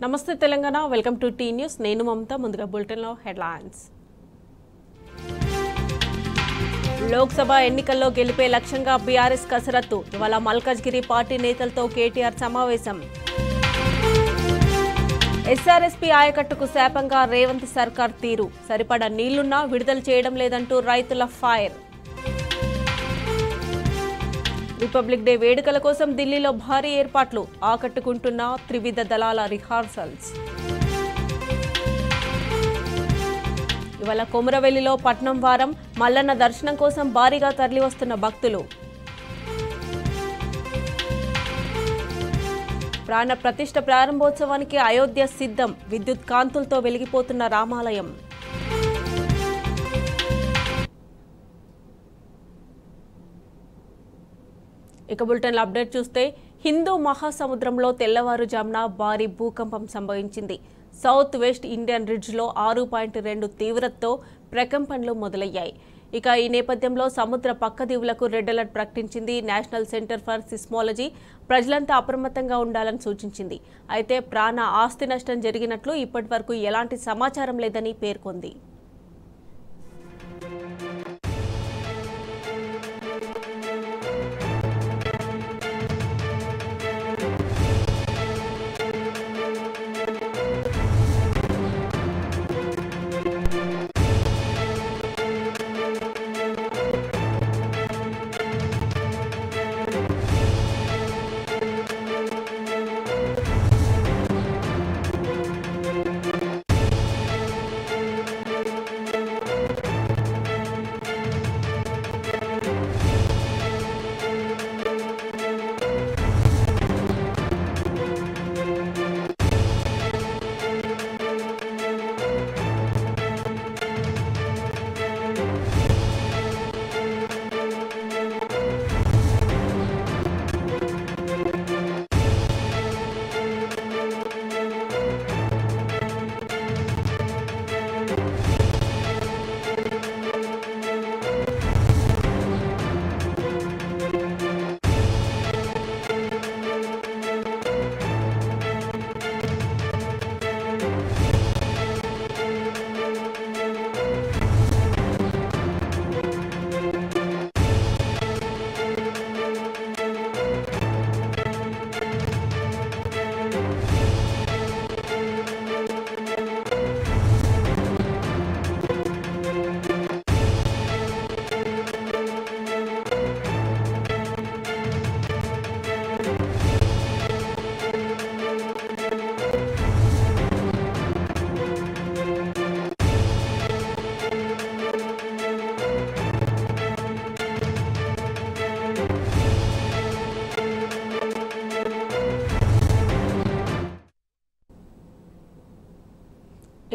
నమస్తే Telangana welcome to T News నేను మమత ముందుగా బులెటిన్లో హెడ్లైన్స్ లోక్సభ ఎన్నికల్లో గెలిపే లక్ష్యంగా బీఆర్ఎస్ కసరత్తు ఇవాళ మల్కాజ్గిరి పార్టీ నేతలతో కేటీఆర్ సమావేశం ఎస్ఆర్ఎస్పీ ఆయకట్టుకు శాపంగా రేవంత్ సర్కార్ తీరు సరిపడా నీళ్లున్నా విడుదల చేయడం లేదంటూ రైతుల ఫైర్ రిపబ్లిక్ డే వేడుకల కోసం ఢిల్లీలో భారీ ఏర్పాట్లు ఆకట్టుకుంటున్న త్రివిధ దళాల రిహార్సల్స్ ఇవాళ కొమురవెల్లిలో పట్నం వారం మల్లన్న దర్శనం కోసం భారీగా తరలివస్తున్న భక్తులు ప్రాణ ప్రతిష్ఠ ప్రారంభోత్సవానికి అయోధ్య సిద్ధం విద్యుత్ కాంతులతో వెలిగిపోతున్న రామాలయం ఇక బులెటిన్ల అప్డేట్ చూస్తే హిందూ మహాసముద్రంలో తెల్లవారుజామున భారీ భూకంపం సంభవించింది సౌత్ వెస్ట్ ఇండియన్ రిడ్జ్లో 6.2 తీవ్రతతో ప్రకంపనలు మొదలయ్యాయి ఇక ఈ నేపథ్యంలో సముద్ర పక్క దీవులకు రెడ్ అలర్ట్ ప్రకటించింది నేషనల్ సెంటర్ ఫర్ సిస్మాలజీ ప్రజలంతా అప్రమత్తంగా ఉండాలని సూచించింది అయితే ప్రాణ ఆస్తి నష్టం జరిగినట్లు ఇప్పటివరకు ఎలాంటి సమాచారం లేదని పేర్కొంది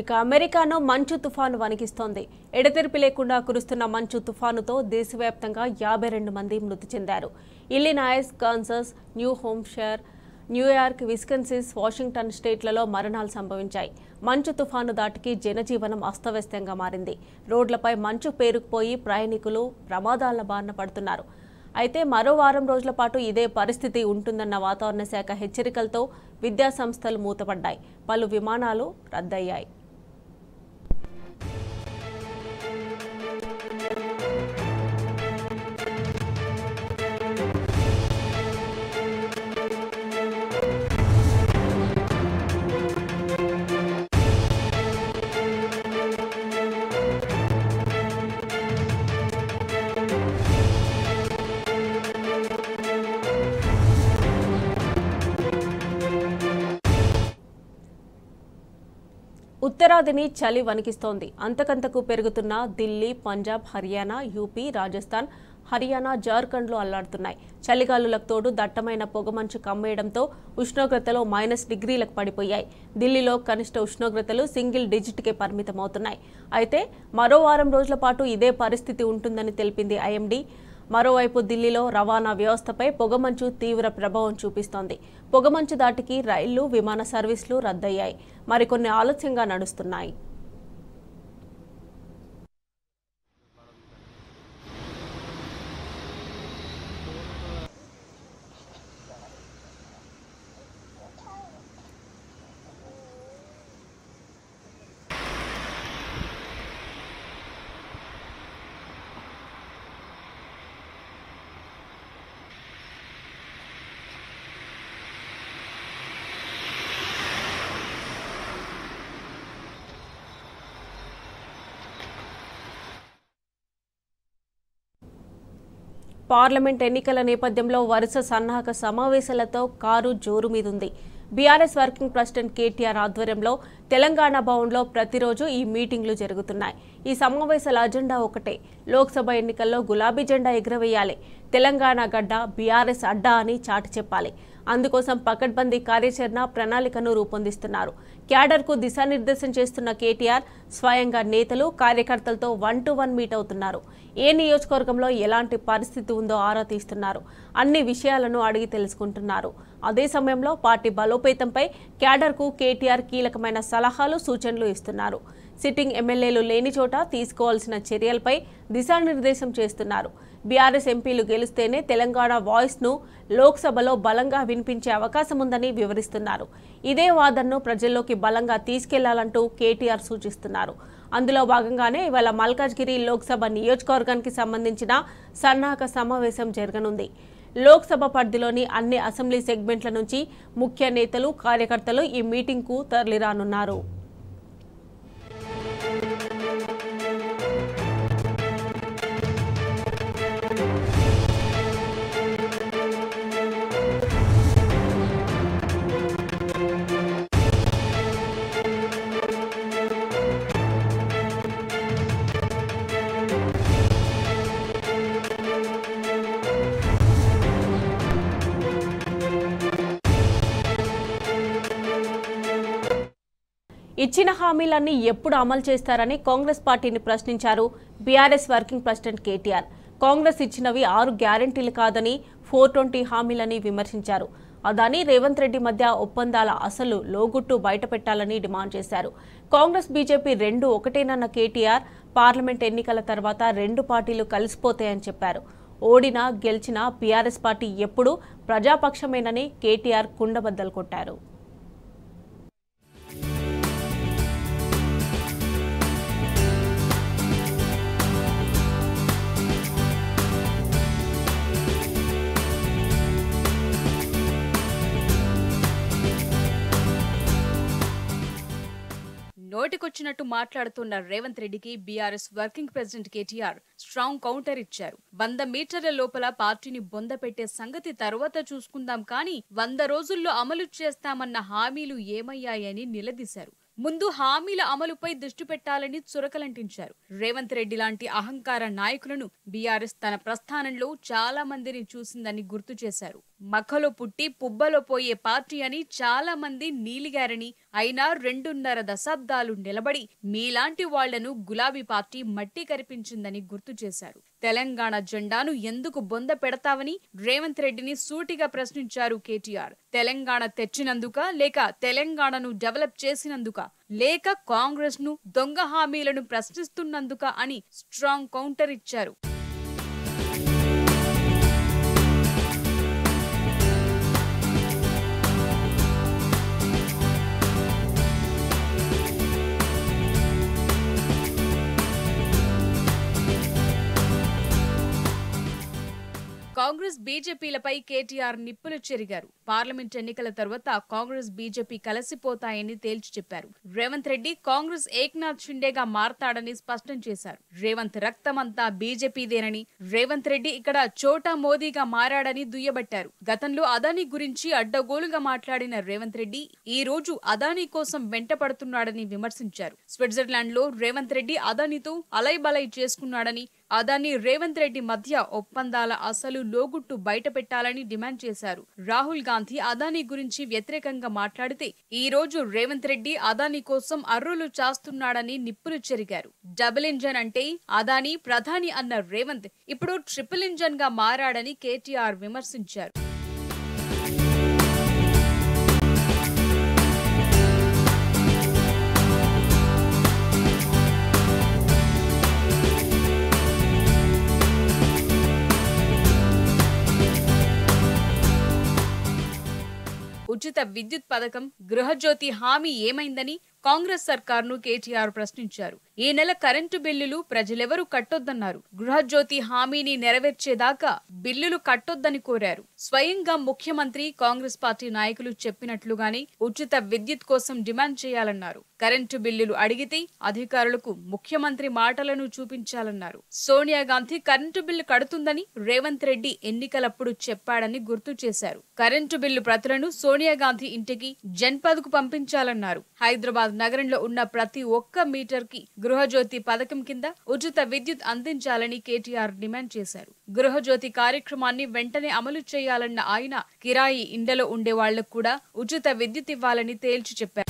ఇక అమెరికాను మంచు తుఫాను వణికిస్తోంది ఎడతెరిపి లేకుండా కురుస్తున్న మంచు తుఫానుతో దేశవ్యాప్తంగా 52 మంది మృతి చెందారు Illinois Kansas New Hampshire New York Wisconsin Washington స్టేట్లలో మరణాలు సంభవించాయి మంచు తుఫాను దాటికి జనజీవనం అస్తవ్యస్తంగా మారింది రోడ్లపై మంచు పేరుకుపోయి ప్రయాణికులు ప్రమాదాల బారిన పడుతున్నారు అయితే మరో వారం రోజుల పాటు ఇదే పరిస్థితి ఉంటుందన్న వాతావరణ శాఖ హెచ్చరికలతో విద్యాసంస్థలు మూతపడ్డాయి పలు విమానాలు రద్దయ్యాయి ఉత్తరాదిని చలి వణికిస్తోంది అంతకంతకు పెరుగుతున్న ఢిల్లీ పంజాబ్ హర్యానా యూపీ రాజస్థాన్ హర్యానా జార్ఖండ్లో అల్లాడుతున్నాయి చలిగాలులకు తోడు దట్టమైన పొగమంచు కమ్మేయడంతో ఉష్ణోగ్రతలు -డిగ్రీలకు పడిపోయాయి ఢిల్లీలో కనిష్ట ఉష్ణోగ్రతలు సింగిల్ డిజిట్కే పరిమితమవుతున్నాయి అయితే మరో వారం రోజుల పాటు ఇదే పరిస్థితి ఉంటుందని తెలిపింది ఐఎండీ మరోవైపు ఢిల్లీలో రవాణా వ్యవస్థపై పొగమంచు తీవ్ర ప్రభావం చూపిస్తోంది పొగమంచు దాటికి రైళ్లు విమాన సర్వీసులు రద్దయ్యాయి మరికొన్ని ఆలస్యంగా నడుస్తున్నాయి పార్లమెంట్ ఎన్నికల నేపథ్యంలో వరుస సన్నాహక సమావేశాలతో కారు జోరు మీదుంది. బీఆర్ఎస్ వర్కింగ్ ప్రెసిడెంట్ కేటీఆర్ ఆధ్వర్యంలో తెలంగాణ భవన్లో ప్రతిరోజు ఈ మీటింగ్లు జరుగుతున్నాయి. ఈ సమావేశాల అజెండా ఒకటే, లోక్సభ ఎన్నికల్లో గులాబీ జెండా ఎగురవేయాలి, తెలంగాణ గడ్డ బీఆర్ఎస్ అడ్డా అని చాటి చెప్పాలి. అందుకోసం పకడ్బందీ కార్యాచరణ ప్రణాళికను రూపొందిస్తున్నారు. క్యాడర్కు దిశానిర్దేశం చేస్తున్న కేటీఆర్ స్వయంగా నేతలు కార్యకర్తలతో 1-to-1 మీట్ అవుతున్నారు. ఏ నియోజకవర్గంలో ఎలాంటి పరిస్థితి ఉందో ఆరా తీస్తున్నారు. అన్ని విషయాలను అడిగి తెలుసుకుంటున్నారు. అదే సమయంలో పార్టీ బలోపేతంపై క్యాడర్కు కేటీఆర్ కీలకమైన సలహాలు సూచనలు ఇస్తున్నారు. సిట్టింగ్ ఎమ్మెల్యేలు లేని చోట తీసుకోవాల్సిన చర్యలపై దిశానిర్దేశం చేస్తున్నారు. బీఆర్ఎస్ ఎంపీలు గెలిస్తేనే తెలంగాణ వాయిస్ను లోక్సభలో బలంగా వినిపించే అవకాశం ఉందని వివరిస్తున్నారు. ఇదే వాదనను ప్రజల్లోకి బలంగా తీసుకెళ్లాలంటూ కేటీఆర్ సూచిస్తున్నారు. అందులో భాగంగానే ఇవాళ మల్కాజ్గిరి లోక్సభ నియోజకవర్గానికి సంబంధించిన సన్నాహక సమావేశం జరగనుంది. లోక్సభ పరిధిలోని అన్ని అసెంబ్లీ సెగ్మెంట్ల నుంచి ముఖ్య నేతలు, కార్యకర్తలు ఈ మీటింగ్కు తరలిరానున్నారు. ఇచ్చిన హామీలన్నీ ఎప్పుడు అమలు చేస్తారని కాంగ్రెస్ పార్టీని ప్రశ్నించారు BRS working president KTR. Congress ఇచ్చినవి 6 గ్యారెంటీలు కాదని 420 హామీలని విమర్శించారు. అదాని రేవంత్ రెడ్డి మధ్య ఒప్పందాల అసలు లోగుట్టు బయటపెట్టాలని డిమాండ్ చేశారు. కాంగ్రెస్ బీజేపీ రెండు ఒకటేనన్న కేటీఆర్ పార్లమెంట్ ఎన్నికల తర్వాత 2 పార్టీలు కలిసిపోతాయని చెప్పారు. ఓడినా గెలిచినా బీఆర్ఎస్ పార్టీ ఎప్పుడూ ప్రజాపక్షమేనని కేటీఆర్ కుండబద్దలు కొట్టారు. నోటికొచ్చినట్టు మాట్లాడుతున్న రేవంత్ రెడ్డికి BRS working president KTR strong counter ఇచ్చారు. 100 మీటర్ల లోపల పార్టీని బొంద పెట్టే సంగతి తర్వాత చూసుకుందాం, కానీ 100 రోజుల్లో అమలు చేస్తామన్న హామీలు ఏమయ్యాయని నిలదీశారు. ముందు హామీల అమలుపై దృష్టి పెట్టాలని చురకలంటించారు. రేవంత్ రెడ్డి లాంటి అహంకార నాయకులను బీఆర్ఎస్ తన ప్రస్థానంలో చాలా మందిని చూసిందని గుర్తు చేశారు. మఖలో పుట్టి పుబ్బలో పోయే పార్టీ అని చాలా మంది నీలిగారని, అయినా 2.5 దశాబ్దాలు నిలబడి మీలాంటి వాళ్లను గులాబీ పార్టీ మట్టి కరిపించిందని గుర్తు చేశారు. తెలంగాణ జెండాను ఎందుకు బొంద పెడతావని రేవంత్ రెడ్డిని సూటిగా ప్రశ్నించారు కేటీఆర్. తెలంగాణ తెచ్చినందుక, లేక తెలంగాణను డెవలప్ చేసినందుక, లేక కాంగ్రెస్ ను దొంగ హామీలను ప్రశ్నిస్తున్నందుక అని స్ట్రాంగ్ కౌంటర్ ఇచ్చారు. కాంగ్రెస్ బీజేపీలపై కేటీఆర్ నిప్పులు చెరిగారు. పార్లమెంట్ ఎన్నికల తర్వాత కాంగ్రెస్ బీజేపీ కలిసిపోతాయని తేల్చి చెప్పారు. రేవంత్ రెడ్డి కాంగ్రెస్ ఏక్నాథ్ షిండేగా మారతాడని స్పష్టం చేశారు. రేవంత్ రక్తమంతా బీజేపీదేనని, రేవంత్ రెడ్డి ఇక్కడ చోటా మోదీగా మారాడని దుయ్యబట్టారు. గతంలో అదానీ గురించి అడ్డగోలుగా మాట్లాడిన రేవంత్ రెడ్డి ఈ రోజు అదానీ కోసం వెంటపడుతున్నాడని విమర్శించారు. స్విట్జర్లాండ్ లో రేవంత్ రెడ్డి అదానీతో అలైబలై చేసుకున్నాడని, అదానీ రేవంత్ రెడ్డి మధ్య ఒప్పందాల అసలు లోగుట్టు బయట పెట్టాలని డిమాండ్ చేశారు. రాహుల్ గాంధీ అదానీ గురించి వ్యతిరేకంగా మాట్లాడితే ఈ రోజు రేవంత్ రెడ్డి అదానీ కోసం అర్రులు చాస్తున్నాడని నిప్పులు చెరిగారు. డబుల్ ఇంజన్ అంటే అదానీ ప్రధాని అన్న రేవంత్ ఇప్పుడు ట్రిపుల్ ఇంజన్ గా మారాడని కేటీఆర్ విమర్శించారు. ఉచిత విద్యుత్ పథకం, గృహజ్యోతి హామీ ఏమైందని, కాంగ్రెస్ సర్కార్ను కేటీఆర్ ప్రశ్నించారు. ఈ నెల కరెంటు బిల్లులు ప్రజలెవరూ కట్టొద్దన్నారు. గృహజ్యోతి హామీని నెరవేర్చేదాకా బిల్లులు కట్టొద్దని కోరారు. స్వయంగా ముఖ్యమంత్రి, కాంగ్రెస్ పార్టీ నాయకులు చెప్పినట్లుగానే ఉచిత విద్యుత్ కోసం డిమాండ్ చేయాలన్నారు. కరెంటు బిల్లులు అడిగితే అధికారులకు ముఖ్యమంత్రి మాటలను చూపించాలన్నారు. సోనియా గాంధీ కరెంటు బిల్లు కడుతుందని రేవంత్ రెడ్డి ఎన్నికలప్పుడు చెప్పాడని గుర్తు చేశారు. కరెంటు బిల్లు ప్రతులను సోనియా గాంధీ ఇంటికి జన్పద్కు పంపించాలన్నారు. హైదరాబాద్ నగరంలో ఉన్న ప్రతి ఒక్క మీటర్ కి గృహజ్యోతి పథకం కింద ఉచిత విద్యుత్ అందించాలని కేటీఆర్ డిమాండ్ చేశారు. గృహజ్యోతి కార్యక్రమాన్ని వెంటనే అమలు చేయాలన్న ఆయన కిరాయి ఇండ్లలో ఉండే వాళ్లకు కూడా ఉచిత విద్యుత్ ఇవ్వాలని తేల్చి చెప్పారు.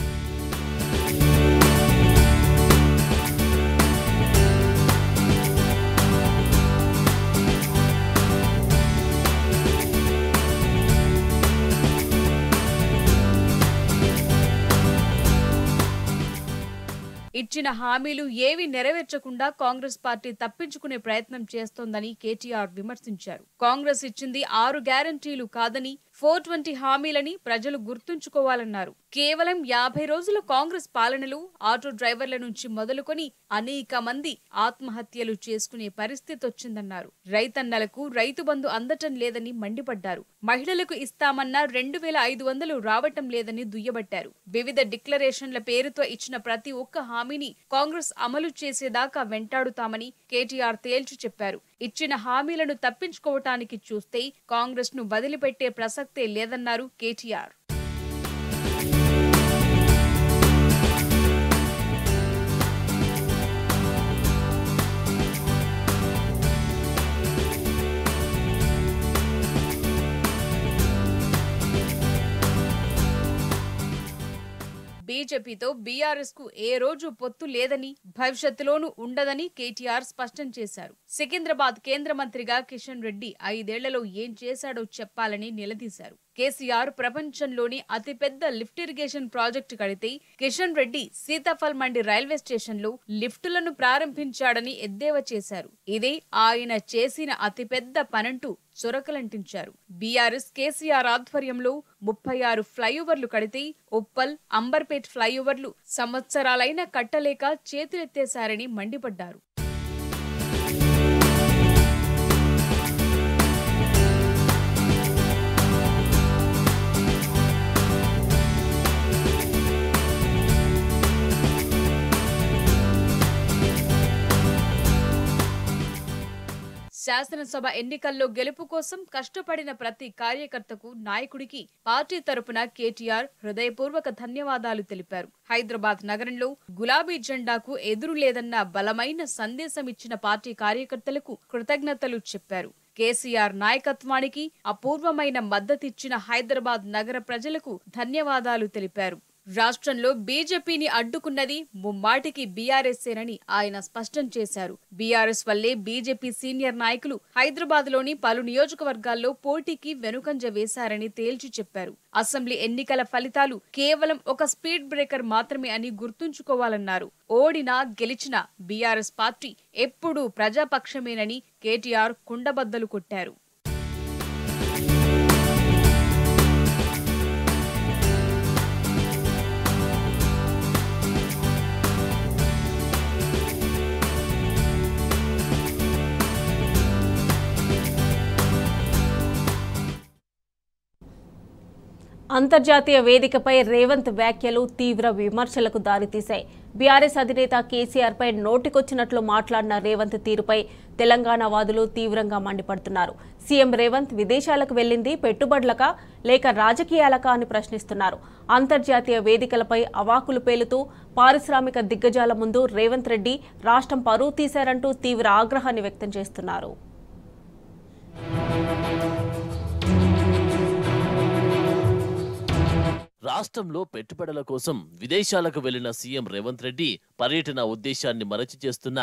ఇచ్చిన హామీలు ఏవి నెరవేర్చకుండా కాంగ్రెస్ పార్టీ తప్పించుకునే ప్రయత్నం చేస్తోందని కేటీఆర్ విమర్శించారు. కాంగ్రెస్ ఇచ్చింది 6 గ్యారంటీలు కాదని 420 హామీలని ప్రజలు గుర్తుంచుకోవాలన్నారు. కేవలం 50 రోజుల కాంగ్రెస్ పాలనలో ఆటో డ్రైవర్ల నుంచి మొదలుకొని అనేక మంది ఆత్మహత్యలు చేసుకునే పరిస్థితి వచ్చిందన్నారు. రైతన్నలకు రైతు బంధు అందటం లేదని మండిపడ్డారు. మహిళలకు ఇస్తామన్న 2500 రావటం లేదని దుయ్యబట్టారు. వివిధ డిక్లరేషన్ల పేరుతో ఇచ్చిన ప్రతి ఒక్క హామీని కాంగ్రెస్ అమలు చేసేదాకా వెంటాడుతామని కేటీఆర్ తేల్చి చెప్పారు. ఇచ్చిన హామీలను తప్పించుకోవటానికి చూస్తే కాంగ్రెస్ ను వదిలిపెట్టే ప్రసక్తే లేదన్నారు కేటీఆర్. బీజేపీతో బీఆర్ఎస్ కు ఏ రోజు పొత్తు లేదని, భవిష్యత్తులోనూ ఉండదని కేటీఆర్ స్పష్టం చేశారు. సికింద్రాబాద్ కేంద్ర మంత్రిగా కిషన్ రెడ్డి 5 ఏళ్లలో ఏం చేశాడో చెప్పాలని నిలదీశారు. కేసీఆర్ ప్రపంచంలోని అతిపెద్ద లిఫ్ట్ ఇరిగేషన్ ప్రాజెక్టు కడితే కిషన్ రెడ్డి సీతాఫల్ మండి రైల్వే స్టేషన్ లో లిఫ్టులను ప్రారంభించాడని ఎద్దేవా చేశారు. ఇదే ఆయన చేసిన అతిపెద్ద పనంటూ చురకలంటించారు. బీఆర్ఎస్ కేసీఆర్ ఆధ్వర్యంలో 36 ఫ్లైఓవర్లు కడితే ఉప్పల్, అంబర్పేట్ ఫ్లైఓవర్లు సంవత్సరాలైనా కట్టలేక చేతులెత్తేశారని మండిపడ్డారు. శాసనసభ ఎన్నికల్లో గెలుపు కోసం కష్టపడిన ప్రతి కార్యకర్తకు, నాయకుడికి పార్టీ తరపున కేటీఆర్ హృదయపూర్వక ధన్యవాదాలు తెలిపారు. హైదరాబాద్ నగరంలో గులాబీ జెండాకు ఎదురు లేదన్న బలమైన సందేశం ఇచ్చిన పార్టీ కార్యకర్తలకు కృతజ్ఞతలు చెప్పారు. కేసీఆర్ నాయకత్వానికి అపూర్వమైన మద్దతిచ్చిన హైదరాబాద్ నగర ప్రజలకు ధన్యవాదాలు తెలిపారు. రాష్ట్రంలో బీజేపీని అడ్డుకున్నది ముమ్మాటికి బీఆర్ఎస్ఏనని ఆయన స్పష్టం చేశారు. బీఆర్ఎస్ వల్లే బీజేపీ సీనియర్ నాయకులు హైదరాబాద్ లోని పలు నియోజకవర్గాల్లో పోటీకి వెనుకంజ వేశారని తేల్చి చెప్పారు. అసెంబ్లీ ఎన్నికల ఫలితాలు కేవలం ఒక స్పీడ్ బ్రేకర్ మాత్రమే అని గుర్తుంచుకోవాలన్నారు. ఓడినా గెలిచినా బీఆర్ఎస్ పార్టీ ఎప్పుడూ ప్రజాపక్షమేనని కేటీఆర్ కుండబద్దలు కొట్టారు. అంతర్జాతీయ వేదికపై రేవంత్ వ్యాఖ్యలు తీవ్ర విమర్శలకు దారితీశాయి. బీఆర్ఎస్ అధినేత కేసీఆర్ పై నోటికొచ్చినట్లు మాట్లాడిన రేవంత్ తీరుపై తెలంగాణ వాదులు తీవ్రంగా మండిపడుతున్నారు. సీఎం రేవంత్ విదేశాలకు వెళ్లింది పెట్టుబడులకా లేక రాజకీయాలకా అని ప్రశ్నిస్తున్నారు. అంతర్జాతీయ వేదికలపై అవాకులు పేలుతూ పారిశ్రామిక దిగ్గజాల ముందు రేవంత్ రెడ్డి రాష్ట్రం పరువు తీశారంటూ తీవ్ర ఆగ్రహాన్ని వ్యక్తం చేస్తున్నారు. రాష్ట్రంలో పెట్టుబడుల కోసం విదేశాలకు వెళ్లిన సీఎం రేవంత్ రెడ్డి పర్యటన ఉద్దేశాన్ని మరచి చేస్తున్న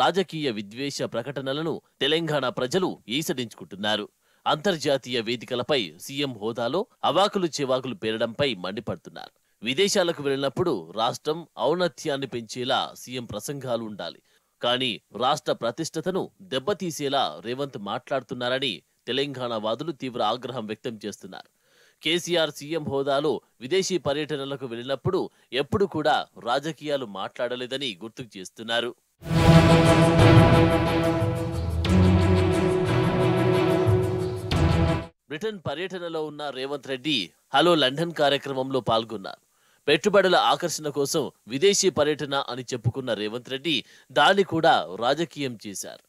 రాజకీయ విద్వేష ప్రకటనలను తెలంగాణ ప్రజలు ఈసడించుకుంటున్నారు. అంతర్జాతీయ వేదికలపై సీఎం హోదాలో అవాకులు చెవాకులు పేరడంపై మండిపడుతున్నారు. విదేశాలకు వెళ్లినప్పుడు రాష్ట్రం ఔన్నత్యాన్ని పెంచేలా సీఎం ప్రసంగాలు ఉండాలి. కానీ రాష్ట్ర ప్రతిష్టతను దెబ్బతీసేలా రేవంత్ మాట్లాడుతున్నారని తెలంగాణ వాదులు తీవ్ర ఆగ్రహం వ్యక్తం చేస్తున్నారు. కేసీఆర్ సీఎం హోదాలో విదేశీ పర్యటనలకు వెళ్లినప్పుడు ఎప్పుడు కూడా రాజకీయాలు మాట్లాడలేదని గుర్తుకు చేస్తున్నారు. బ్రిటన్ పర్యటనలో ఉన్న రేవంత్ రెడ్డి హలో లండన్ కార్యక్రమంలో పాల్గొన్నారు. పెట్టుబడుల ఆకర్షణ కోసం విదేశీ పర్యటన అని చెప్పుకున్న రేవంత్ రెడ్డి దాన్ని కూడా రాజకీయం చేశారు.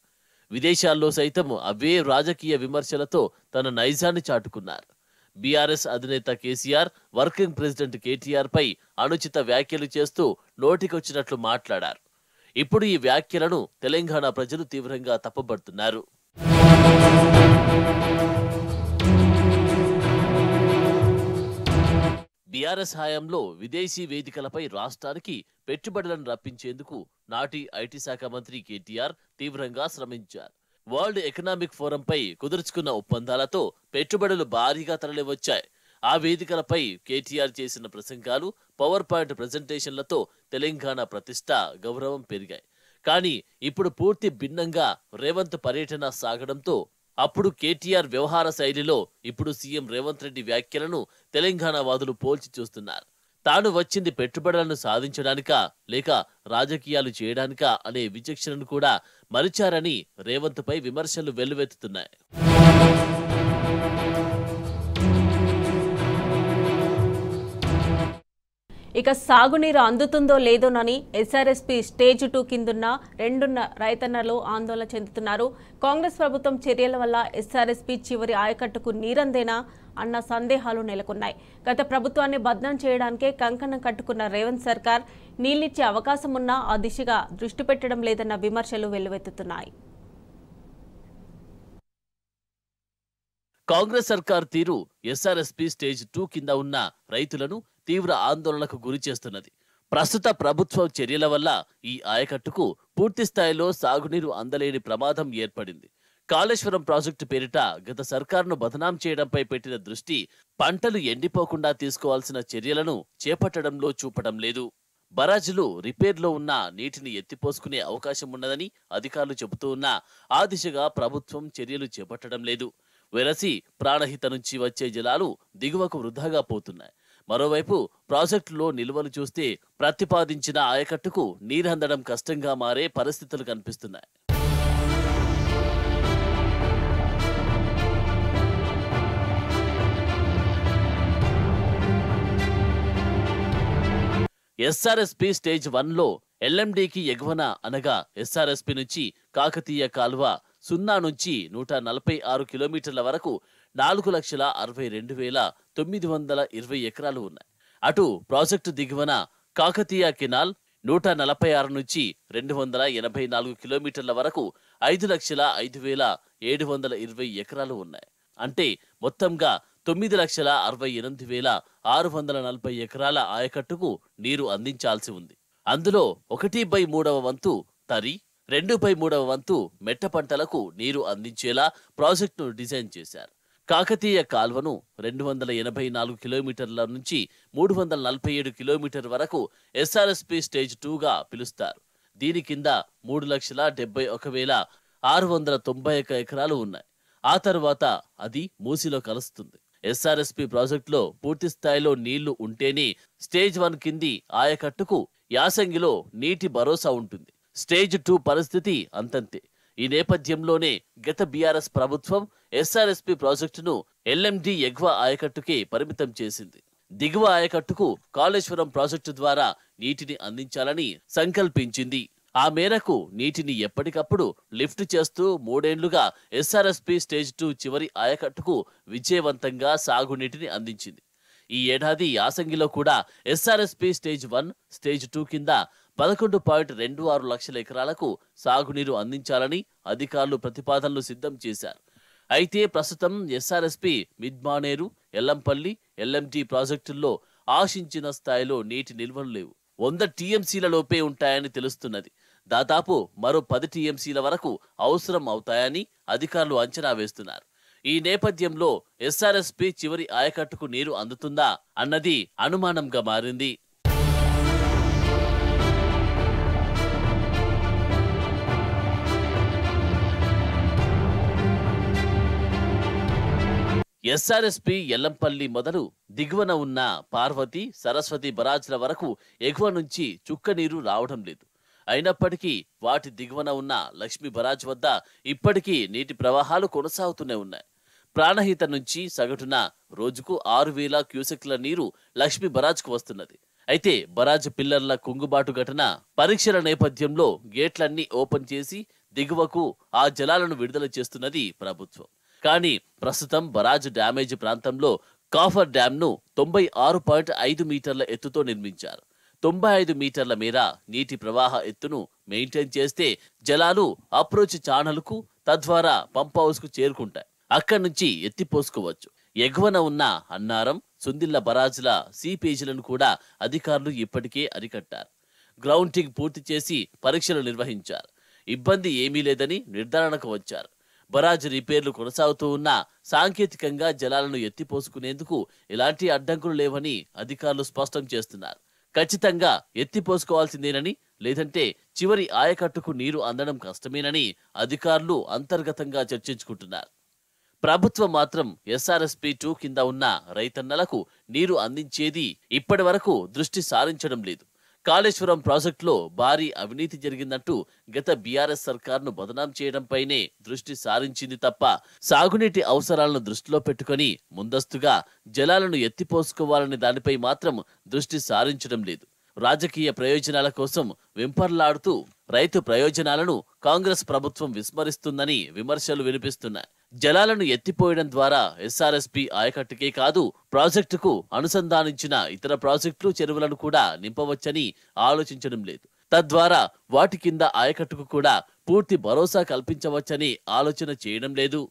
విదేశాల్లో సైతం అవే రాజకీయ విమర్శలతో తన నైజాన్ని చాటుకున్నారు. బీఆర్ఎస్ అధినేత కేసీఆర్ వర్కింగ్ ప్రెసిడెంట్ కేటీఆర్ పై అనుచిత వ్యాఖ్యలు చేస్తూ నోటికొచ్చినట్లు మాట్లాడారు. ఇప్పుడు ఈ వ్యాఖ్యలను తెలంగాణ ప్రజలు తీవ్రంగా తప్పుపడుతున్నారు. బీఆర్ఎస్ హయాంలో విదేశీ వేదికలపై రాష్ట్రానికి పెట్టుబడులను రప్పించేందుకు నాటి ఐటీ శాఖ మంత్రి కేటీఆర్ తీవ్రంగా శ్రమించారు. వరల్డ్ ఎకనామిక్ ఫోరంపై కుదుర్చుకున్న ఒప్పందాలతో పెట్టుబడులు భారీగా తరలివచ్చాయి. ఆ వేదికలపై కేటీఆర్ చేసిన ప్రసంగాలు, పవర్ పాయింట్ ప్రెజెంటేషన్లతో తెలంగాణ ప్రతిష్ట, గౌరవం పెరిగాయి. కానీ ఇప్పుడు పూర్తి భిన్నంగా రేవంత్ పర్యటన సాగడంతో అప్పుడు కేటీఆర్ వ్యవహార శైలిలో ఇప్పుడు సీఎం రేవంత్ రెడ్డి వ్యాఖ్యలను తెలంగాణ వాదులు పోల్చి చూస్తున్నారు. తాను వచ్చింది పెట్టుబడులను సాధించడానికా లేక రాజకీయాలు చేయడానికా అనే విచక్షణను కూడా మరిచారని రేవంత్ పై విమర్శలు వెల్లువెత్తుతున్నాయి. ఇక సాగునీరు అందుతుందో లేదోనని ఎస్ఆర్ఎస్పీ స్టేజ్ 2 కిందున్న 2 రైతన్నలు ఆందోళన చెందుతున్నారు. కాంగ్రెస్ ప్రభుత్వం చర్యల వల్ల ఎస్ఆర్ఎస్పీ చివరి ఆయకట్టుకు నీరందేనా అన్న సందేహాలు నెలకొన్నాయి. గత ప్రభుత్వాన్ని బద్నాం చేయడానికే కంకణం కట్టుకున్న రేవంత్ సర్కార్ నీళ్లిచ్చే అవకాశం ఉన్నా ఆ దిశగా దృష్టి పెట్టడం లేదన్న విమర్శలు వెల్లువెత్తుతున్నాయి. కాంగ్రెస్ సర్కార్ తీరు ఎస్ఆర్ఎస్పీ స్టేజ్ 2 కింద ఉన్న రైతులను తీవ్ర ఆందోళనకు గురి చేస్తున్నది. ప్రస్తుత ప్రభుత్వ చర్యల వల్ల ఈ ఆయకట్టుకు పూర్తి స్థాయిలో సాగునీరు అందలేని ప్రమాదం ఏర్పడింది. కాళేశ్వరం ప్రాజెక్టు పేరిట గత సర్కారును బదనాం చేయడంపై పెట్టిన దృష్టి పంటలు ఎండిపోకుండా తీసుకోవాల్సిన చర్యలను చేపట్టడంలో చూపడం లేదు. బరాజులు రిపేర్లో ఉన్న నీటిని ఎత్తిపోసుకునే అవకాశం ఉన్నదని అధికారులు చెబుతూ ఉన్నా ఆ దిశగా ప్రభుత్వం చర్యలు చేపట్టడం లేదు. వెరసి ప్రాణహిత నుంచి వచ్చే జలాలు దిగువకు వృధాగా పోతున్నాయి. మరోవైపు ప్రాజెక్టులో నిల్వలు చూస్తే ప్రతిపాదించిన ఆయకట్టుకు నీరందడం కష్టంగా మారే పరిస్థితులు కనిపిస్తున్నాయి. ఎస్ఆర్ఎస్పీ స్టేజ్ 1లో ఎల్ఎండికి ఎగువన అనగా ఎస్ఆర్ఎస్పీ నుంచి కాకతీయ కాలువ 0 నుంచి 146 కిలోమీటర్ల వరకు 4,62,920 ఎకరాలు ఉన్నాయి. అటు ప్రాజెక్టు దిగువన కాకతీయ కెనాల్ 146 నుంచి 284 కిలోమీటర్ల వరకు 5,05,720 ఎకరాలు ఉన్నాయి. అంటే మొత్తంగా 9,68,640 ఎకరాల ఆయకట్టుకు నీరు అందించాల్సి ఉంది. అందులో 1/3 వంతు తరి, 2/3 వంతు మెట్ట పంటలకు నీరు అందించేలా ప్రాజెక్టును డిజైన్ చేశారు. కాకతీయ కాల్వను 284 కిలోమీటర్ల నుంచి 347 కిలోమీటర్ వరకు ఎస్ఆర్ఎస్పీ స్టేజ్ 2గా పిలుస్తారు. దీని కింద 3,71,691 ఎకరాలు ఉన్నాయి. ఆ తర్వాత అది మూసిలో కలుస్తుంది. ఎస్ఆర్ఎస్పీ ప్రాజెక్టులో పూర్తి స్థాయిలో నీళ్లు ఉంటేనే స్టేజ్ 1 కింది ఆయకట్టుకు యాసంగిలో నీటి భరోసా ఉంటుంది. స్టేజ్ 2 పరిస్థితి అంతంతే. ఈ నేపథ్యంలోనే గత బీఆర్ఎస్ ప్రభుత్వం ఎస్ఆర్ఎస్పీ ప్రాజెక్టును ఎల్ఎండి ఎగువ ఆయకట్టుకే పరిమితం చేసింది. దిగువ ఆయకట్టుకు కాళేశ్వరం ప్రాజెక్టు ద్వారా నీటిని అందించాలని సంకల్పించింది. ఆ మేరకు నీటిని ఎప్పటికప్పుడు లిఫ్ట్ చేస్తూ 3 ఏళ్లుగా ఎస్ఆర్ఎస్పీ స్టేజ్ 2 చివరి ఆయకట్టుకు విజయవంతంగా సాగునీటిని అందించింది. ఈ ఏడాది యాసంగిలో కూడా ఎస్ఆర్ఎస్పీ స్టేజ్ 1, స్టేజ్ 2 కింద 11.26 లక్షల ఎకరాలకు సాగునీరు అందించాలని అధికారులు ప్రతిపాదనలు సిద్ధం చేశారు. అయితే ప్రస్తుతం ఎస్ఆర్ఎస్పీ మిడ్మానేరు, ఎల్లంపల్లి, ఎల్ఎండి ప్రాజెక్టుల్లో ఆశించిన స్థాయిలో నీటి నిల్వలు లేవు. 100 టీఎంసీల లోపే ఉంటాయని తెలుస్తున్నది. దాదాపు మరో 10 టీఎంసీల వరకు అవసరం అవుతాయని అధికారులు అంచనా వేస్తున్నారు. ఈ నేపథ్యంలో ఎస్ఆర్ఎస్పీ చివరి ఆయకట్టుకు నీరు అందుతుందా అన్నది అనుమానంగా మారింది. ఎస్ఆర్ఎస్పి ఎల్లంపల్లి మొదలు దిగువన ఉన్న పార్వతి, సరస్వతి బరాజ్ల వరకు ఎగువ నుంచి చుక్క నీరు రావడం లేదు. అయినప్పటికీ వాటి దిగువన ఉన్న లక్ష్మీ బరాజ్ వద్ద ఇప్పటికీ నీటి ప్రవాహాలు కొనసాగుతూనే ఉన్నాయి. ప్రాణహిత నుంచి సగటున రోజుకు 6,000 క్యూసెక్ల నీరు లక్ష్మీ బరాజ్కు వస్తున్నది. అయితే బరాజ్ పిల్లర్ల కుంగుబాటు ఘటన పరీక్షల నేపథ్యంలో గేట్లన్నీ ఓపెన్ చేసి దిగువకు ఆ జలాలను విడుదల చేస్తున్నది ప్రభుత్వం. కానీ ప్రస్తుతం బరాజ్ డ్యామేజ్ ప్రాంతంలో కాఫర్ డ్యాంను 96.5 మీటర్ల ఎత్తుతో నిర్మించారు. 95 మీటర్ల మేర నీటి ప్రవాహ ఎత్తును మెయింటైన్ చేస్తే జలాలు అప్రోచ్ ఛానల్కు, తద్వారా పంప్ హౌస్ కు చేరుకుంటాయి. అక్కడి నుంచి ఎత్తిపోసుకోవచ్చు. ఎగువన ఉన్న అన్నారం, సుందిళ్ల బరాజ్ల సీపేజీలను కూడా అధికారులు ఇప్పటికే అరికట్టారు. గ్రౌండింగ్ పూర్తి చేసి పరీక్షలు నిర్వహించారు. ఇబ్బంది ఏమీ లేదని నిర్ధారణకు వచ్చారు. బరాజ్ రిపేర్లు కొనసాగుతూ ఉన్నా సాంకేతికంగా జలాలను ఎత్తిపోసుకునేందుకు ఎలాంటి అడ్డంకులు లేవని అధికారులు స్పష్టం చేస్తున్నారు. ఖచ్చితంగా ఎత్తిపోసుకోవాల్సిందేనని, లేదంటే చివరి ఆయకట్టుకు నీరు అందడం కష్టమేనని అధికారులు అంతర్గతంగా చర్చించుకుంటున్నారు. ప్రభుత్వం మాత్రం SRSP2 కింద ఉన్న రైతన్నలకు నీరు అందించేది ఇప్పటి వరకు దృష్టి సారించడం లేదు. కాళేశ్వరం ప్రాజెక్టులో భారీ అవినీతి జరిగిందంటూ గత బీఆర్ఎస్ సర్కార్ను బదనాం చేయడంపైనే దృష్టి సారించింది తప్ప సాగునీటి అవసరాలను దృష్టిలో పెట్టుకుని ముందస్తుగా జలాలను ఎత్తిపోసుకోవాలనే దానిపై మాత్రం దృష్టి సారించడం లేదు. రాజకీయ ప్రయోజనాల కోసం వెంపర్లాడుతూ రైతు ప్రయోజనాలను కాంగ్రెస్ ప్రభుత్వం విస్మరిస్తుందని విమర్శలు వినిపిస్తున్నాయి. జలాలను ఎత్తిపోయడం ద్వారా SRSP ఆయకట్టుకే కాదు, ప్రాజెక్టుకు అనుసంధానించిన ఇతర ప్రాజెక్టులు, చెరువులను కూడా నింపవచ్చని ఆలోచించడం లేదు. తద్వారా వాటి కింద ఆయకట్టుకు కూడా పూర్తి భరోసా కల్పించవచ్చని ఆలోచన చేయడం లేదు.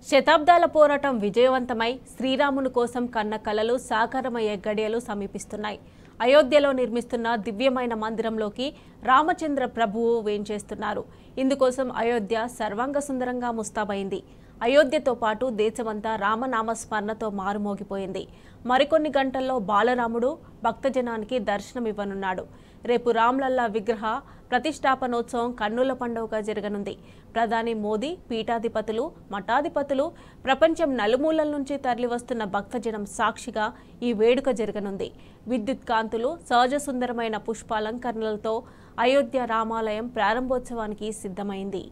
శతాబ్దాల పోరాటం విజయవంతమై శ్రీరాముని కోసం కన్న కలలు సాకారమయ్యే గడియలు సమీపిస్తున్నాయి. అయోధ్యలో నిర్మిస్తున్న దివ్యమైన మందిరంలోకి రామచంద్ర ప్రభువు వేంచేస్తున్నారు. ఇందుకోసం అయోధ్య సర్వాంగ సుందరంగా ముస్తాబైంది. అయోధ్యతో పాటు దేశమంతా రామనామస్మరణతో మారుమోగిపోయింది. మరికొన్ని గంటల్లో బాలరాముడు భక్తజనానికి దర్శనమివ్వనున్నాడు. రేపు రామ్లల్లా విగ్రహ ప్రతిష్టాపనోత్సవం కన్నుల పండుగగా జరగనుంది. ప్రధాని మోదీ, పీఠాధిపతులు, మఠాధిపతులు, ప్రపంచం నలుమూలల నుంచి తరలివస్తున్న భక్తజనం సాక్షిగా ఈ వేడుక జరగనుంది. విద్యుత్ కాంతులు, సహజ సుందరమైన పుష్పాలంకరణలతో అయోధ్య రామాలయం ప్రారంభోత్సవానికి సిద్ధమైంది.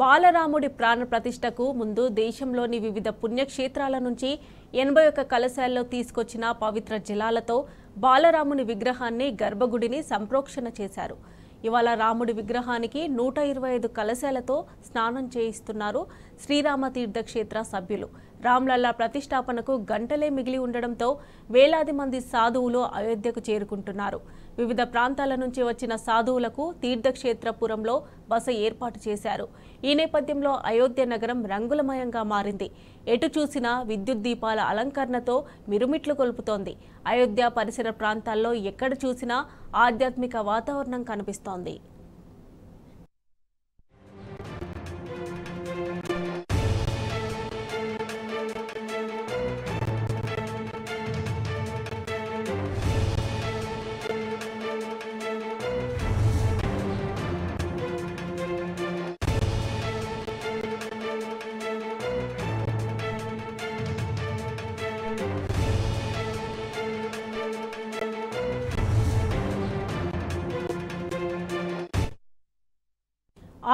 బాలరాముడి ప్రాణ ప్రతిష్టకు ముందు దేశంలోని వివిధ పుణ్యక్షేత్రాల నుంచి 81 కలశాల్లో తీసుకొచ్చిన పవిత్ర జలాలతో బాలరాముని విగ్రహాన్ని, గర్భగుడిని సంప్రోక్షణ చేశారు. ఇవాళ రాముడి విగ్రహానికి 125 కలశాలతో స్నానం చేయిస్తున్నారు శ్రీరామ తీర్థక్షేత్ర సభ్యులు. రామ్లల్లా ప్రతిష్టాపనకు గంటలే మిగిలి ఉండడంతో వేలాది మంది సాధువులు అయోధ్యకు చేరుకుంటున్నారు. వివిధ ప్రాంతాల నుంచి వచ్చిన సాధువులకు తీర్థక్షేత్రపురంలో బస ఏర్పాటు చేశారు. ఈ నేపథ్యంలో అయోధ్య నగరం రంగులమయంగా మారింది. ఎటు చూసినా విద్యుత్ దీపాల అలంకరణతో మిరుమిట్లు కొల్పుతోంది. అయోధ్య పరిసర ప్రాంతాల్లో ఎక్కడ చూసినా ఆధ్యాత్మిక వాతావరణం కనిపిస్తోంది.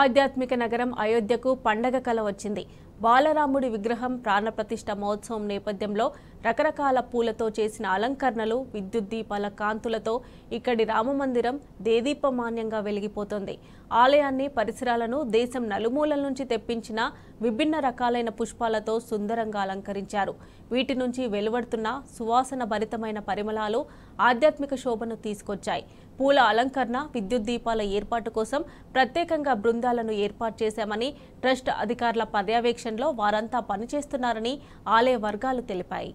ఆధ్యాత్మిక నగరం అయోధ్యకు పండగ కల వచ్చింది. బాలరాముడి విగ్రహం ప్రాణప్రతిష్ఠ మహోత్సవం నేపథ్యంలో రకరకాల పూలతో చేసిన అలంకరణలు, విద్యుత్ దీపాల కాంతులతో ఇక్కడి రామమందిరం దేదీపమాన్యంగా వెలిగిపోతోంది. ఆలయాన్ని, పరిసరాలను దేశం నలుమూలల నుంచి తెప్పించిన విభిన్న రకాలైన పుష్పాలతో సుందరంగా అలంకరించారు. వీటి నుంచి వెలువడుతున్న సువాసన భరితమైన పరిమళాలు ఆధ్యాత్మిక శోభను తీసుకొచ్చాయి. పూల అలంకరణ, విద్యుత్ దీపాల ఏర్పాటు కోసం ప్రత్యేకంగా బృందాలను ఏర్పాటు చేశామని, ట్రస్ట్ అధికారుల పర్యవేక్షణలో వారంతా పనిచేస్తున్నారని ఆలయ వర్గాలు తెలిపాయి.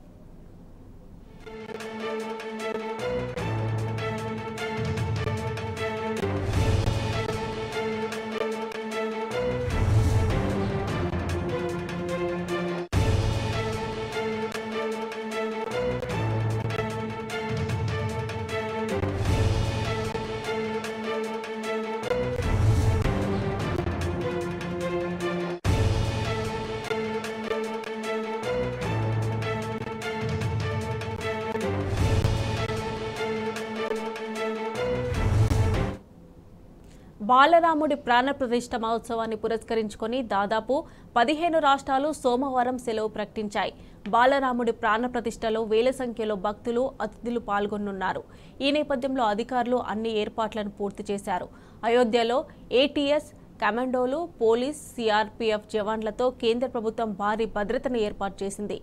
బాలరాముడి ప్రాణప్రతిష్ఠ మహోత్సవాన్ని పురస్కరించుకొని దాదాపు 15 రాష్ట్రాలు సోమవారం సెలవు ప్రకటించాయి. బాలరాముడి ప్రాణప్రతిష్ఠలో వేల సంఖ్యలో భక్తులు, అతిథులు పాల్గొనున్నారు. ఈ నేపథ్యంలో అధికారులు అన్ని ఏర్పాట్లను పూర్తి చేశారు. అయోధ్యలో ఏటీఎస్, కమాండోలు, పోలీస్, సిఆర్పీఎఫ్ జవాన్లతో కేంద్ర ప్రభుత్వం భారీ భద్రతను ఏర్పాటు చేసింది.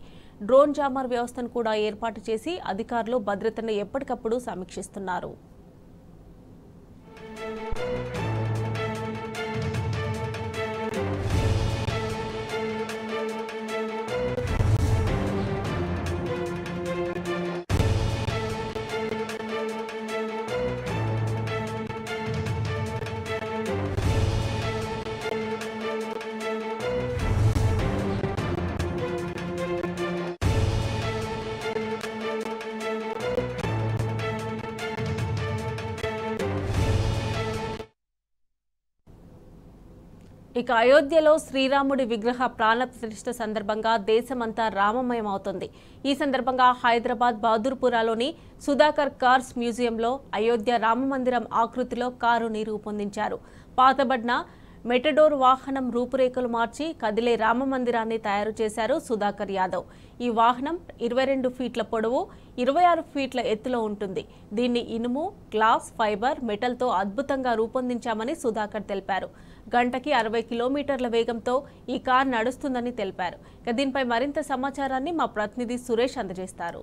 డ్రోన్ జామర్ వ్యవస్థను కూడా ఏర్పాటు చేసి అధికారులు భద్రతను ఎప్పటికప్పుడు సమీక్షిస్తున్నారు. ఇక అయోధ్యలో శ్రీరాముడి విగ్రహ ప్రాణ ప్రతిష్ఠ సందర్భంగా దేశమంతా రామమయం అవుతుంది. ఈ సందర్భంగా హైదరాబాద్ బహదూర్పురాలోని సుధాకర్ కార్స్ మ్యూజియంలో అయోధ్య రామమందిరం ఆకృతిలో కారుని రూపొందించారు. పాతబడిన మెటడోర్ వాహనం రూపురేఖలు మార్చి కదిలే రామమందిరాన్ని తయారు చేశారు సుధాకర్ యాదవ్. ఈ వాహనం 22 ఫీట్ల పొడవు, 26 ఫీట్ల ఎత్తులో ఉంటుంది. దీన్ని ఇనుము, గ్లాస్, ఫైబర్, మెటల్తో అద్భుతంగా రూపొందించామని సుధాకర్ తెలిపారు. గంటకి 60 కిలోమీటర్ల వేగంతో ఈ కార్ నడుస్తుందని తెలిపారు. దీనిపై మరింత సమాచారాన్ని మా ప్రతినిధి సురేష్ అందజేస్తారు.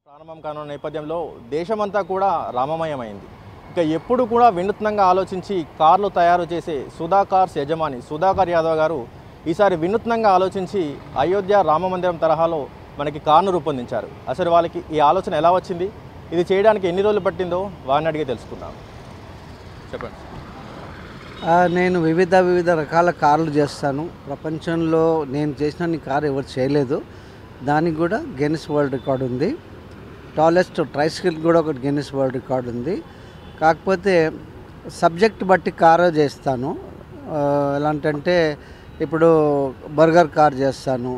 ప్రారంభం కానున్న నేపథ్యంలో దేశమంతా కూడా రామమయమైంది. ఇక ఎప్పుడు కూడా వినూత్నంగా ఆలోచించి కార్లు తయారు చేసే సుధా కార్స్ యజమాని సుధాకర్ యాదవ్ గారు ఈసారి వినూత్నంగా ఆలోచించి అయోధ్య రామమందిరం తరహాలో మనకి కార్ను రూపొందించారు. అసలు వాళ్ళకి ఈ ఆలోచన ఎలా వచ్చింది, ఇది చేయడానికి ఎన్ని రోజులు పట్టిందో వారిని అడిగి తెలుసుకుందాం. చెప్పండి. నేను వివిధ రకాల కార్లు చేస్తాను. ప్రపంచంలో నేను చేసిన కారు ఎవరు చేయలేదు. దానికి కూడా గిన్నిస్ వరల్డ్ రికార్డ్ ఉంది. టాలెస్ట్ ట్రైసికిల్ కూడా ఒక గిన్నిస్ వరల్డ్ రికార్డ్ ఉంది. కాకపోతే సబ్జెక్ట్ బట్టి కారు చేస్తాను. ఎలాంటంటే ఇప్పుడు బర్గర్ కార్ చేస్తాను,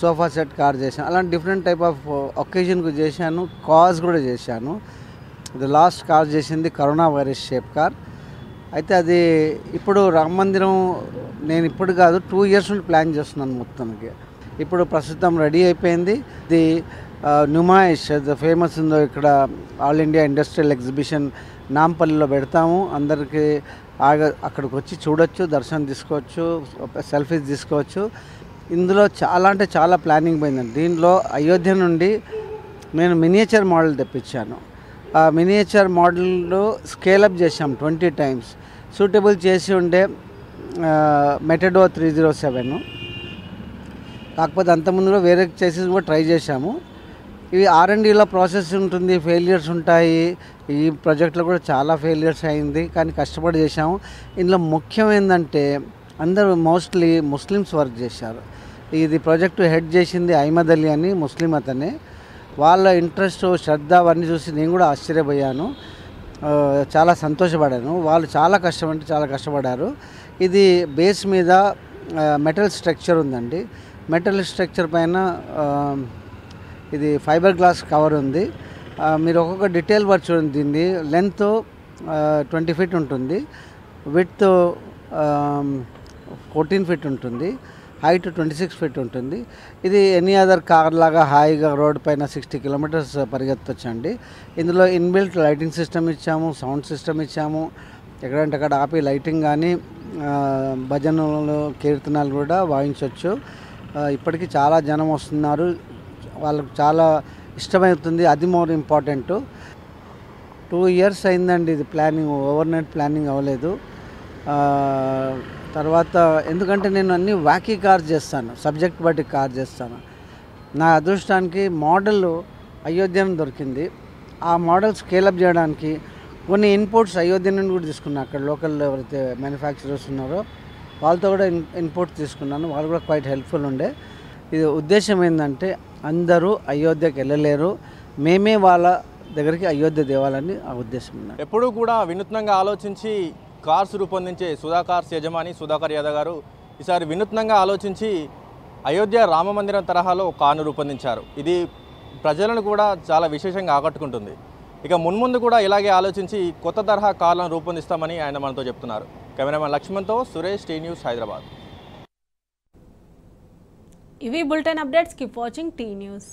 సోఫా సెట్ కార్ చేశాను. అలాంటి డిఫరెంట్ టైప్ ఆఫ్ ఒకేజన్కు చేశాను. కాజ్ కూడా చేశాను. ఇది లాస్ట్ కార్ చేసింది కరోనా వైరస్ షేప్ కార్. అయితే అది ఇప్పుడు రామ మందిరం నేను ఇప్పుడు కాదు 2 ఇయర్స్ నుండి ప్లాన్ చేస్తున్నాను మొత్తానికి. ఇప్పుడు ప్రస్తుతం రెడీ అయిపోయింది. ఇది నుమాయిష్ ఫేమస్ ఉందో ఇక్కడ ఆల్ ఇండియా ఇండస్ట్రియల్ ఎగ్జిబిషన్ నాంపల్లిలో పెడతాము. అందరికీ అక్కడికి వచ్చి చూడొచ్చు, దర్శనం తీసుకోవచ్చు, సెల్ఫీస్ తీసుకోవచ్చు. ఇందులో చాలా అంటే చాలా ప్లానింగ్ పోయిందండి. దీనిలో అయోధ్య నుండి నేను మినియేచర్ మోడల్ తెప్పించాను. ఆ మినియేచర్ మోడల్లో స్కేలప్ చేసాం 20 times. సూటబుల్ చేసి ఉండే మెటడో 307. కాకపోతే అంతకుముందులో వేరే చేసి కూడా ట్రై చేశాము. ఇవి R&Dలో ప్రాసెస్ ఉంటుంది, ఫెయిలియర్స్ ఉంటాయి. ఈ ప్రాజెక్ట్లో కూడా చాలా ఫెయిలియర్స్ అయింది, కానీ కష్టపడి చేశాము. ఇందులో ముఖ్యం ఏంటంటే అందరూ మోస్ట్లీ ముస్లిమ్స్ వర్క్ చేశారు. ఇది ప్రాజెక్టు హెడ్ చేసింది అహ్మద్ అలీ అని ముస్లిం అతనే. వాళ్ళ ఇంట్రెస్ట్, శ్రద్ధ అవన్నీ చూసి నేను కూడా ఆశ్చర్యపోయాను, చాలా సంతోషపడాను. వాళ్ళు చాలా కష్టపడ్డారు. ఇది బేస్ మీద మెటల్ స్ట్రక్చర్ ఉందండి. మెటల్ స్ట్రక్చర్ పైన ఇది ఫైబర్ గ్లాస్ కవర్ ఉంది. మీరు ఒక్కొక్క డీటెయిల్ వర్క్ చూడండి. దీన్ని లెంత్ 20 feet ఉంటుంది, విడ్త్ 14 feet ఉంటుంది, హైట్ 26 feet ఉంటుంది. ఇది ఎనీ అదర్ కార్ లాగా హాయిగా రోడ్ పైన 60 kilometers పరిగెత్తొచ్చండి. ఇందులో ఇన్బిల్ట్ లైటింగ్ సిస్టమ్ ఇచ్చాము, సౌండ్ సిస్టమ్ ఇచ్చాము. ఎక్కడంటే అక్కడ ఆపి లైటింగ్ కానీ భజనలు కీర్తనలు కూడా వాయించవచ్చు. ఇప్పటికీ చాలా జనం వస్తున్నారు, వాళ్ళకు చాలా ఇష్టమవుతుంది. అది మోర్ ఇంపార్టెంట్. 2 years అయిందండి ఇది ప్లానింగ్, ఓవర్ నైట్ ప్లానింగ్ అవ్వలేదు. తర్వాత ఎందుకంటే నేను అన్ని వాకీ కార్ చేస్తాను, సబ్జెక్ట్ బట్టి కార్ చేస్తాను. నా అదృష్టానికి మోడల్ అయోధ్యను దొరికింది. ఆ మోడల్ స్కేలప్ చేయడానికి కొన్ని ఇన్పుట్స్ అయోధ్య నుండి కూడా తీసుకున్నాను. అక్కడ లోకల్ ఎవరైతే మ్యానుఫ్యాక్చరర్స్ ఉన్నారో వాళ్ళతో కూడా ఇన్పుట్స్ తీసుకున్నాను. వాళ్ళు కూడా క్వైట్ హెల్ప్ఫుల్ ఉండే. ఇది ఉద్దేశం ఏంటంటే అందరూ అయోధ్యకి వెళ్ళలేరు, మేమే వాళ్ళ దగ్గరికి అయోధ్య దేవాలని ఆ ఉద్దేశం ఉంది. ఎప్పుడూ కూడా వినూత్నంగా ఆలోచించి కార్స్ రూపొందించే సుధా కార్స్ యజమాని సుధాకర్ యాదవ్ గారు ఈసారి వినూత్నంగా ఆలోచించి అయోధ్య రామ మందిరం తరహాలో కార్ను రూపొందించారు. ఇది ప్రజలను కూడా చాలా విశేషంగా ఆకట్టుకుంటుంది. ఇక మున్ముందు కూడా ఇలాగే ఆలోచించి కొత్త తరహా కార్లను రూపొందిస్తామని ఆయన మనతో చెప్తున్నారు. కెమెరామెన్ లక్ష్మణ్తో సురేష్, టీ న్యూస్, హైదరాబాద్. ఇవి bulletin updates. Keep watching T news.